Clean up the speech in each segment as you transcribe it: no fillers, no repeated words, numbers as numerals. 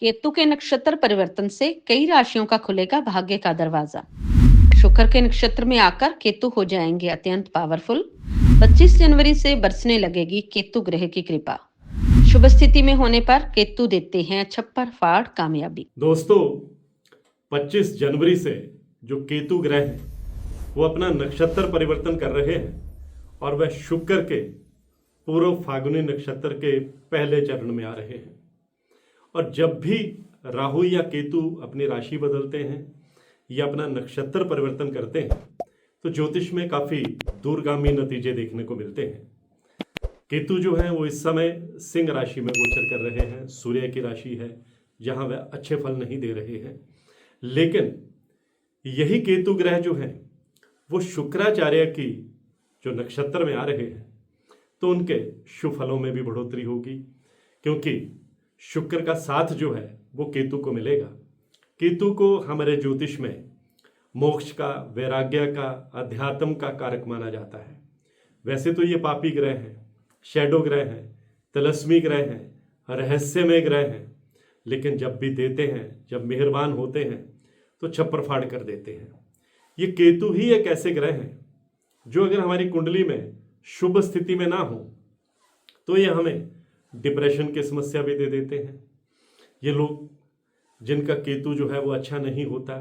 केतु के नक्षत्र परिवर्तन से कई राशियों का खुलेगा भाग्य का दरवाजा। शुक्र के नक्षत्र में आकर केतु हो जाएंगे अत्यंत पावरफुल। 25 जनवरी से बरसने लगेगी केतु ग्रह की कृपा। शुभ स्थिति में होने पर केतु देते हैं छप्पर फाड़ कामयाबी। दोस्तों, 25 जनवरी से जो केतु ग्रह है वो अपना नक्षत्र परिवर्तन कर रहे हैं और वह शुक्र के पूर्व फाल्गुनी नक्षत्र के पहले चरण में आ रहे हैं। और जब भी राहु या केतु अपनी राशि बदलते हैं या अपना नक्षत्र परिवर्तन करते हैं तो ज्योतिष में काफ़ी दूरगामी नतीजे देखने को मिलते हैं। केतु जो है वो इस समय सिंह राशि में गोचर कर रहे हैं। सूर्य की राशि है जहां वह अच्छे फल नहीं दे रहे हैं, लेकिन यही केतु ग्रह जो है वो शुक्राचार्य की जो नक्षत्र में आ रहे हैं तो उनके शुभ फलों में भी बढ़ोतरी होगी, क्योंकि शुक्र का साथ जो है वो केतु को मिलेगा। केतु को हमारे ज्योतिष में मोक्ष का, वैराग्य का, अध्यात्म का कारक माना जाता है। वैसे तो ये पापी ग्रह हैं, शैडो ग्रह हैं, तिलस्मी ग्रह हैं, रहस्यमय ग्रह हैं, लेकिन जब भी देते हैं, जब मेहरबान होते हैं तो छप्पर फाड़ कर देते हैं। ये केतु ही एक ऐसे ग्रह हैं जो अगर हमारी कुंडली में शुभ स्थिति में ना हो तो ये हमें डिप्रेशन की समस्या भी दे देते हैं। ये लोग जिनका केतु जो है वो अच्छा नहीं होता,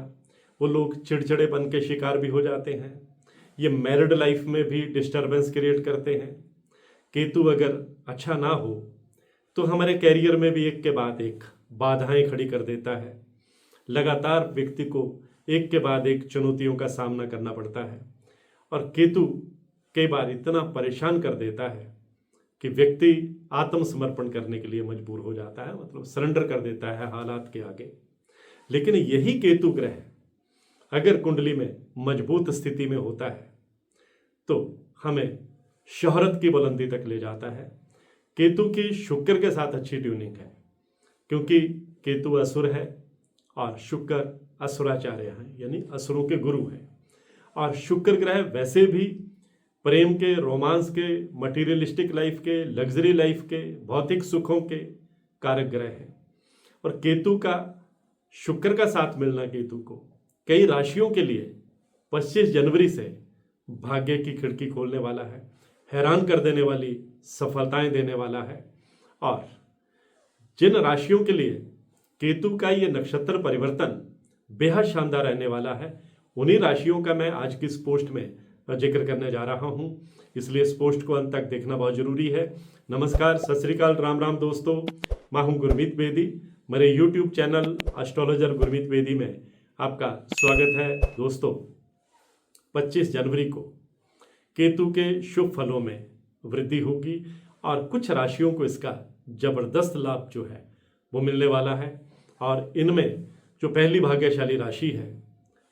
वो लोग चिड़चिड़ेपन के शिकार भी हो जाते हैं। ये मैरिड लाइफ में भी डिस्टर्बेंस क्रिएट करते हैं। केतु अगर अच्छा ना हो तो हमारे कैरियर में भी एक के बाद एक बाधाएं खड़ी कर देता है। लगातार व्यक्ति को एक के बाद एक चुनौतियों का सामना करना पड़ता है और केतु कई बार इतना परेशान कर देता है कि व्यक्ति आत्मसमर्पण करने के लिए मजबूर हो जाता है, मतलब सरेंडर कर देता है हालात के आगे। लेकिन यही केतु ग्रह अगर कुंडली में मजबूत स्थिति में होता है तो हमें शोहरत की बुलंदी तक ले जाता है। केतु की शुक्र के साथ अच्छी ट्यूनिंग है, क्योंकि केतु असुर है और शुक्र असुराचार्य हैं, यानी असुरों के गुरु हैं। और शुक्र ग्रह वैसे भी प्रेम के, रोमांस के, मटीरियलिस्टिक लाइफ के, लग्जरी लाइफ के, भौतिक सुखों के कारक ग्रह हैं। और केतु का, शुक्र का साथ मिलना केतु को कई राशियों के लिए 25 जनवरी से भाग्य की खिड़की खोलने वाला है, हैरान कर देने वाली सफलताएं देने वाला है। और जिन राशियों के लिए केतु का ये नक्षत्र परिवर्तन बेहद शानदार रहने वाला है, उन्हीं राशियों का मैं आज की इस पोस्ट में जिक्र करने जा रहा हूं, इसलिए इस पोस्ट को अंत तक देखना बहुत जरूरी है। नमस्कार, सत श्री अकाल, राम राम दोस्तों, मैं हूं गुरमीत बेदी। मेरे YouTube channel astrologer Gurmeet Bedi में आपका स्वागत है। दोस्तों, 25 जनवरी को केतु के शुभ फलों में वृद्धि होगी और कुछ राशियों को इसका जबरदस्त लाभ जो है वो मिलने वाला है। और इनमें जो पहली भाग्यशाली राशि है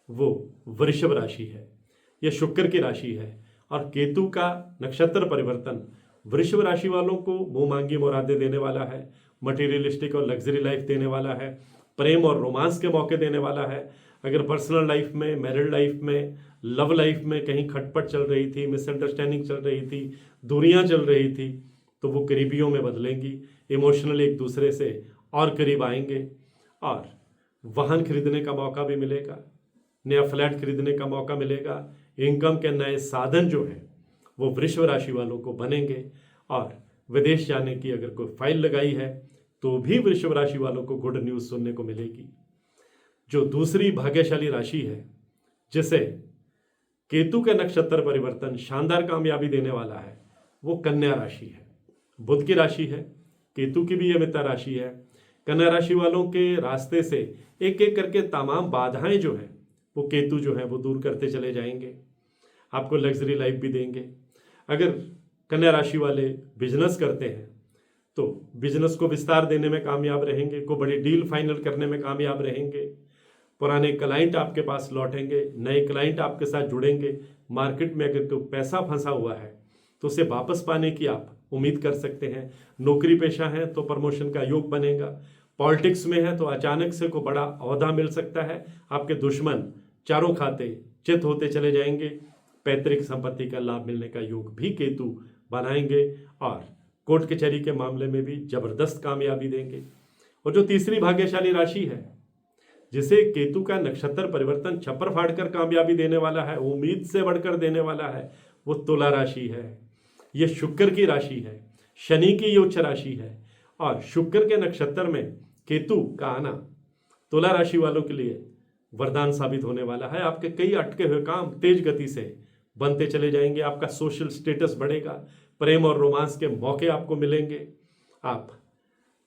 वो वृषभ राशि है। यह शुक्र की राशि है और केतु का नक्षत्र परिवर्तन वृषभ राशि वालों को मुंह मांगी मुरादें देने वाला है, मटेरियलिस्टिक और लग्जरी लाइफ देने वाला है, प्रेम और रोमांस के मौके देने वाला है। अगर पर्सनल लाइफ में, मैरिड लाइफ में, लव लाइफ में कहीं खटपट चल रही थी, मिसअंडरस्टैंडिंग चल रही थी, दूरियां चल रही थी, तो वो करीबियों में बदलेंगी। इमोशनली एक दूसरे से और करीब आएंगे और वाहन खरीदने का मौका भी मिलेगा, नया फ्लैट खरीदने का मौका मिलेगा। इनकम के नए साधन जो हैं वो वृषभ राशि वालों को बनेंगे। और विदेश जाने की अगर कोई फाइल लगाई है तो भी वृषभ राशि वालों को गुड न्यूज़ सुनने को मिलेगी। जो दूसरी भाग्यशाली राशि है जिसे केतु का नक्षत्र परिवर्तन शानदार कामयाबी देने वाला है वो कन्या राशि है। बुध की राशि है, केतु की भी यह मित्र राशि है। कन्या राशि वालों के रास्ते से एक एक करके तमाम बाधाएं जो हैं वो केतु जो है वो दूर करते चले जाएंगे, आपको लग्जरी लाइफ भी देंगे। अगर कन्या राशि वाले बिजनेस करते हैं तो बिजनेस को विस्तार देने में कामयाब रहेंगे, को बड़ी डील फाइनल करने में कामयाब रहेंगे। पुराने क्लाइंट आपके पास लौटेंगे, नए क्लाइंट आपके साथ जुड़ेंगे। मार्केट में अगर कोई पैसा फंसा हुआ है तो उसे वापस पाने की आप उम्मीद कर सकते हैं। नौकरी पेशा है तो प्रमोशन का योग बनेगा। पॉलिटिक्स में है तो अचानक से को बड़ा ओहदा मिल सकता है। आपके दुश्मन चारों खाते चित होते चले जाएंगे। पैतृक संपत्ति का लाभ मिलने का योग भी केतु बनाएंगे और कोर्ट कचहरी के मामले में भी जबरदस्त कामयाबी देंगे। और जो तीसरी भाग्यशाली राशि है, जिसे केतु का नक्षत्र परिवर्तन छप्पर फाड़कर कामयाबी देने वाला है, उम्मीद से बढ़कर देने वाला है, वो तुला राशि है। ये शुक्र की राशि है, शनि की ये उच्च राशि है, और शुक्र के नक्षत्र में केतु का आना तुला राशि वालों के लिए वरदान साबित होने वाला है। आपके कई अटके हुए काम तेज गति से बनते चले जाएंगे, आपका सोशल स्टेटस बढ़ेगा, प्रेम और रोमांस के मौके आपको मिलेंगे। आप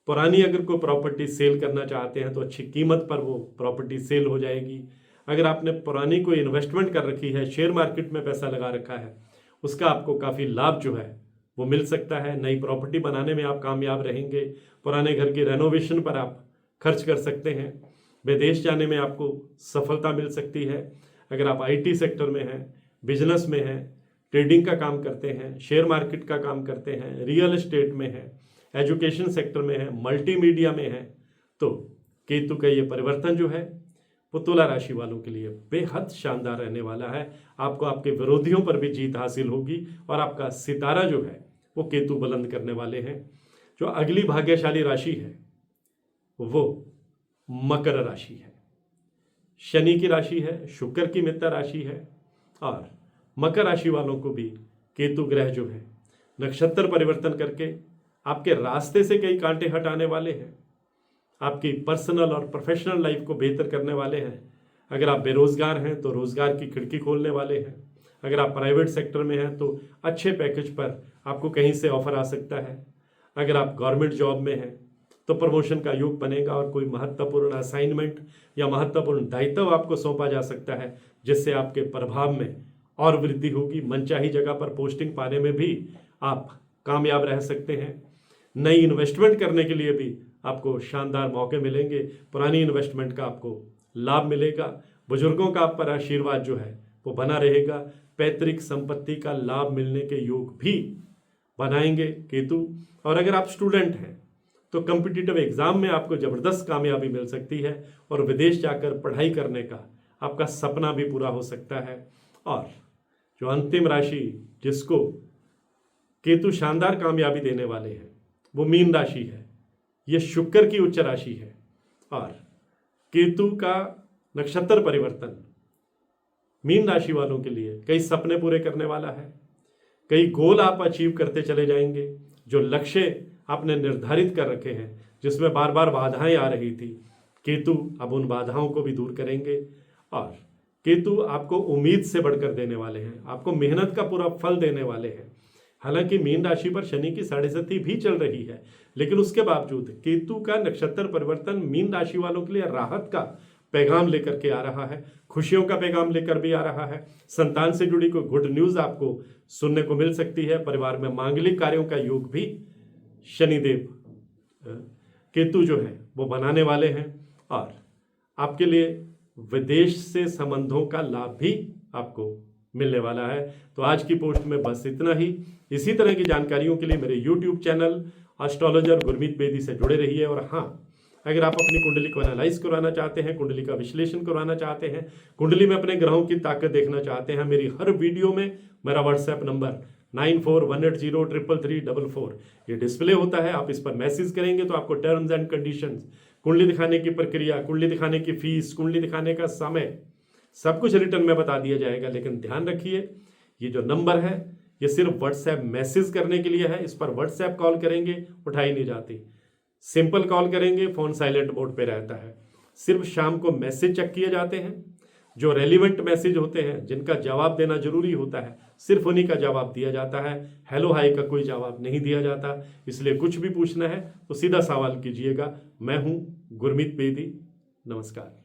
पुरानी अगर कोई प्रॉपर्टी सेल करना चाहते हैं तो अच्छी कीमत पर वो प्रॉपर्टी सेल हो जाएगी। अगर आपने पुरानी कोई इन्वेस्टमेंट कर रखी है, शेयर मार्केट में पैसा लगा रखा है, उसका आपको काफ़ी लाभ जो है वो मिल सकता है। नई प्रॉपर्टी बनाने में आप कामयाब रहेंगे। पुराने घर की रेनोवेशन पर आप खर्च कर सकते हैं। विदेश जाने में आपको सफलता मिल सकती है। अगर आप आईटी सेक्टर में हैं, बिजनेस में हैं, ट्रेडिंग का काम करते हैं, शेयर मार्केट का काम करते हैं, रियल एस्टेट में हैं, एजुकेशन सेक्टर में हैं, मल्टीमीडिया में हैं, तो केतु का ये परिवर्तन जो है वो तुला राशि वालों के लिए बेहद शानदार रहने वाला है। आपको आपके विरोधियों पर भी जीत हासिल होगी और आपका सितारा जो है वो केतु बुलंद करने वाले हैं। जो अगली भाग्यशाली राशि है वो मकर राशि है। शनि की राशि है, शुक्र की मित्र राशि है, और मकर राशि वालों को भी केतु ग्रह जो है नक्षत्र परिवर्तन करके आपके रास्ते से कई कांटे हटाने वाले हैं। आपकी पर्सनल और प्रोफेशनल लाइफ को बेहतर करने वाले हैं। अगर आप बेरोजगार हैं तो रोजगार की खिड़की खोलने वाले हैं। अगर आप प्राइवेट सेक्टर में हैं तो अच्छे पैकेज पर आपको कहीं से ऑफर आ सकता है। अगर आप गवर्नमेंट जॉब में हैं तो प्रमोशन का योग बनेगा और कोई महत्वपूर्ण असाइनमेंट या महत्वपूर्ण दायित्व आपको सौंपा जा सकता है, जिससे आपके प्रभाव में और वृद्धि होगी। मनचाही जगह पर पोस्टिंग पाने में भी आप कामयाब रह सकते हैं। नई इन्वेस्टमेंट करने के लिए भी आपको शानदार मौके मिलेंगे। पुरानी इन्वेस्टमेंट का आपको लाभ मिलेगा। बुजुर्गों का आप पर आशीर्वाद जो है वो बना रहेगा। पैतृक संपत्ति का लाभ मिलने के योग भी बनाएंगे केतु। और अगर आप स्टूडेंट हैं तो कॉम्पिटिटिव एग्जाम में आपको जबरदस्त कामयाबी मिल सकती है और विदेश जाकर पढ़ाई करने का आपका सपना भी पूरा हो सकता है। और जो अंतिम राशि जिसको केतु शानदार कामयाबी देने वाले हैं वो मीन राशि है। ये शुक्र की उच्च राशि है और केतु का नक्षत्र परिवर्तन मीन राशि वालों के लिए कई सपने पूरे करने वाला है। कई गोल आप अचीव करते चले जाएंगे। जो लक्ष्य आपने निर्धारित कर रखे हैं, जिसमें बार बार बाधाएं आ रही थी, केतु अब उन बाधाओं को भी दूर करेंगे। और केतु आपको उम्मीद से बढ़कर देने वाले हैं, आपको मेहनत का पूरा फल देने वाले हैं। हालांकि मीन राशि पर शनि की 7.5 भी चल रही है, लेकिन उसके बावजूद केतु का नक्षत्र परिवर्तन मीन राशि वालों के लिए राहत का पैगाम लेकर के आ रहा है, खुशियों का पैगाम लेकर भी आ रहा है। संतान से जुड़ी कोई गुड न्यूज आपको सुनने को मिल सकती है। परिवार में मांगलिक कार्यों का योग भी शनिदेव केतु जो है वो बनाने वाले हैं और आपके लिए विदेश से संबंधों का लाभ भी आपको मिलने वाला है। तो आज की पोस्ट में बस इतना ही। इसी तरह की जानकारियों के लिए मेरे YouTube channel astrologer Gurmeet Bedi से जुड़े रहिए। और हाँ, अगर आप अपनी कुंडली को एनालाइज करवाना चाहते हैं, कुंडली का विश्लेषण करवाना चाहते हैं, कुंडली में अपने ग्रहों की ताकत देखना चाहते हैं, मेरी हर वीडियो में मेरा व्हाट्सएप नंबर 9418033344 ये डिस्प्ले होता है। आप इस पर मैसेज करेंगे तो आपको टर्म्स एंड कंडीशंस, कुंडली दिखाने की प्रक्रिया, कुंडली दिखाने की फीस, कुंडली दिखाने का समय, सब कुछ रिटर्न में बता दिया जाएगा। लेकिन ध्यान रखिए, ये जो नंबर है ये सिर्फ व्हाट्सएप मैसेज करने के लिए है। इस पर व्हाट्सएप कॉल करेंगे उठाई नहीं जाती, सिंपल कॉल करेंगे फोन साइलेंट मोड पे रहता है। सिर्फ शाम को मैसेज चेक किए जाते हैं। जो रेलिवेंट मैसेज होते हैं, जिनका जवाब देना जरूरी होता है, सिर्फ उन्हीं का जवाब दिया जाता है। हेलो हाय का कोई जवाब नहीं दिया जाता। इसलिए कुछ भी पूछना है तो सीधा सवाल कीजिएगा। मैं हूं गुरमीत बेदी। नमस्कार।